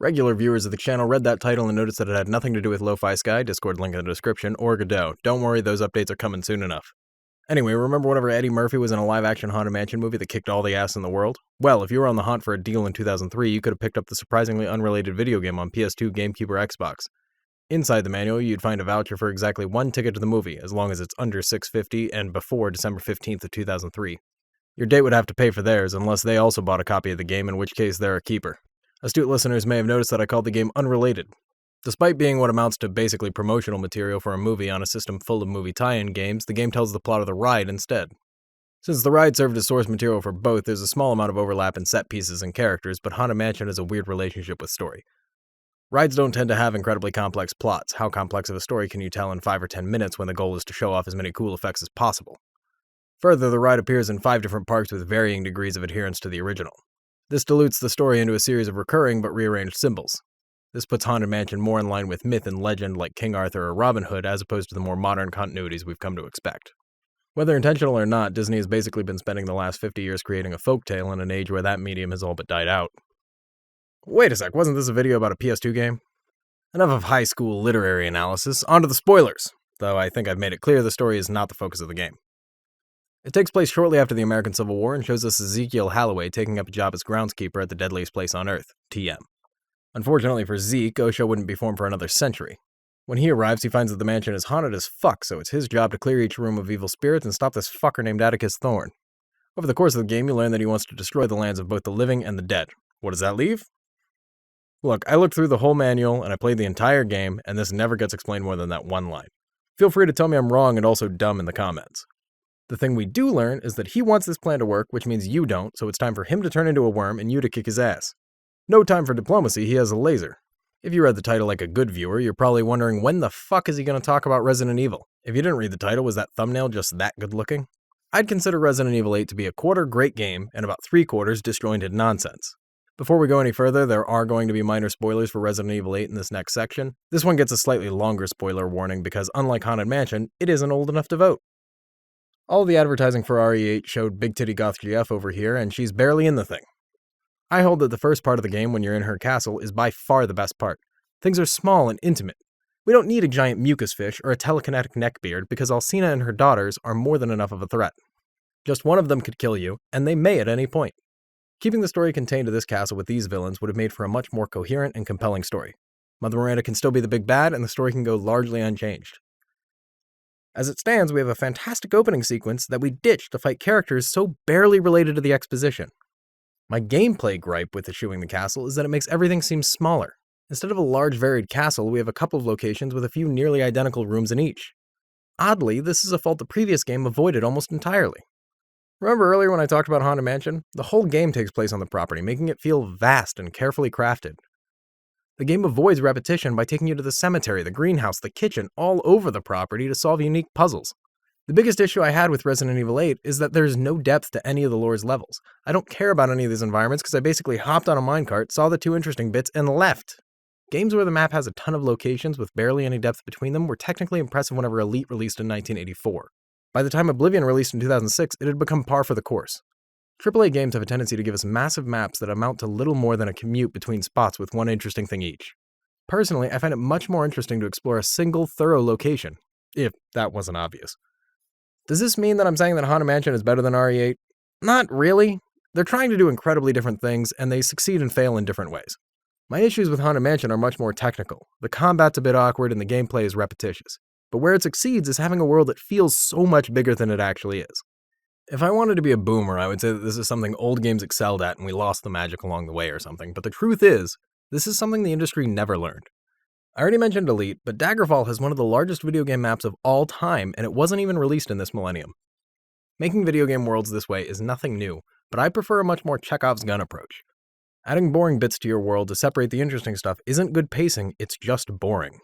Regular viewers of the channel read that title and noticed that it had nothing to do with LoFi Sky, Discord link in the description, or Godot. Don't worry, those updates are coming soon enough. Anyway, remember whenever Eddie Murphy was in a live-action Haunted Mansion movie that kicked all the ass in the world? Well, if you were on the hunt for a deal in 2003, you could have picked up the surprisingly unrelated video game on PS2, GameCube, or Xbox. Inside the manual, you'd find a voucher for exactly one ticket to the movie, as long as it's under $6.50 and before December 15th of 2003. Your date would have to pay for theirs, unless they also bought a copy of the game, in which case they're a keeper. Astute listeners may have noticed that I called the game Unrelated. Despite being what amounts to basically promotional material for a movie on a system full of movie tie-in games, the game tells the plot of the ride instead. Since the ride served as source material for both, there's a small amount of overlap in set pieces and characters, but Haunted Mansion has a weird relationship with story. Rides don't tend to have incredibly complex plots. How complex of a story can you tell in 5 or 10 minutes when the goal is to show off as many cool effects as possible? Further, the ride appears in 5 different parks with varying degrees of adherence to the original. This dilutes the story into a series of recurring but rearranged symbols. This puts Haunted Mansion more in line with myth and legend like King Arthur or Robin Hood, as opposed to the more modern continuities we've come to expect. Whether intentional or not, Disney has basically been spending the last 50 years creating a folktale in an age where that medium has all but died out. Wait a sec, wasn't this a video about a PS2 game? Enough of high school literary analysis, on to the spoilers! Though I think I've made it clear the story is not the focus of the game. It takes place shortly after the American Civil War and shows us Ezekiel Halloway taking up a job as groundskeeper at the deadliest place on Earth, TM. Unfortunately for Zeke, OSHA wouldn't be formed for another century. When he arrives, he finds that the mansion is haunted as fuck, so it's his job to clear each room of evil spirits and stop this fucker named Atticus Thorne. Over the course of the game, you learn that he wants to destroy the lands of both the living and the dead. What does that leave? Look, I looked through the whole manual and I played the entire game, and this never gets explained more than that one line. Feel free to tell me I'm wrong and also dumb in the comments. The thing we do learn is that he wants this plan to work, which means you don't, so it's time for him to turn into a worm and you to kick his ass. No time for diplomacy, he has a laser. If you read the title like a good viewer, you're probably wondering when the fuck is he going to talk about Resident Evil? If you didn't read the title, was that thumbnail just that good looking? I'd consider Resident Evil 8 to be a quarter great game and about 3/4 disjointed nonsense. Before we go any further, there are going to be minor spoilers for Resident Evil 8 in this next section. This one gets a slightly longer spoiler warning because, unlike Haunted Mansion, it isn't old enough to vote. All the advertising for RE8 showed Big Titty Goth GF over here, and she's barely in the thing. I hold that the first part of the game when you're in her castle is by far the best part. Things are small and intimate. We don't need a giant mucus fish or a telekinetic neckbeard because Alcina and her daughters are more than enough of a threat. Just one of them could kill you, and they may at any point. Keeping the story contained to this castle with these villains would have made for a much more coherent and compelling story. Mother Miranda can still be the big bad, and the story can go largely unchanged. As it stands, we have a fantastic opening sequence that we ditched to fight characters so barely related to the exposition. My gameplay gripe with eschewing the castle is that it makes everything seem smaller. Instead of a large varied castle, we have a couple of locations with a few nearly identical rooms in each. Oddly, this is a fault the previous game avoided almost entirely. Remember earlier when I talked about Haunted Mansion? The whole game takes place on the property, making it feel vast and carefully crafted. The game avoids repetition by taking you to the cemetery, the greenhouse, the kitchen, all over the property to solve unique puzzles. The biggest issue I had with Resident Evil 8 is that there's no depth to any of the lore's levels. I don't care about any of these environments because I basically hopped on a minecart, saw the 2 interesting bits, and left. Games where the map has a ton of locations with barely any depth between them were technically impressive whenever Elite released in 1984. By the time Oblivion released in 2006, it had become par for the course. AAA games have a tendency to give us massive maps that amount to little more than a commute between spots with one interesting thing each. Personally, I find it much more interesting to explore a single, thorough location, if that wasn't obvious. Does this mean that I'm saying that Haunted Mansion is better than RE8? Not really. They're trying to do incredibly different things, and they succeed and fail in different ways. My issues with Haunted Mansion are much more technical. The combat's a bit awkward and the gameplay is repetitious. But where it succeeds is having a world that feels so much bigger than it actually is. If I wanted to be a boomer, I would say that this is something old games excelled at and we lost the magic along the way or something, but the truth is, this is something the industry never learned. I already mentioned Elite, but Daggerfall has one of the largest video game maps of all time, and it wasn't even released in this millennium. Making video game worlds this way is nothing new, but I prefer a much more Chekhov's gun approach. Adding boring bits to your world to separate the interesting stuff isn't good pacing, it's just boring.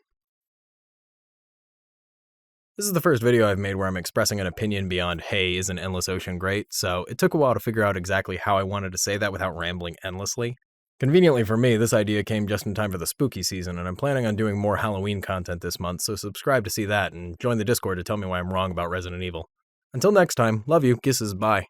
This is the first video I've made where I'm expressing an opinion beyond, hey, isn't Endless Ocean great? So it took a while to figure out exactly how I wanted to say that without rambling endlessly. Conveniently for me, this idea came just in time for the spooky season, and I'm planning on doing more Halloween content this month, so subscribe to see that, and join the Discord to tell me why I'm wrong about Resident Evil. Until next time, love you, kisses, bye.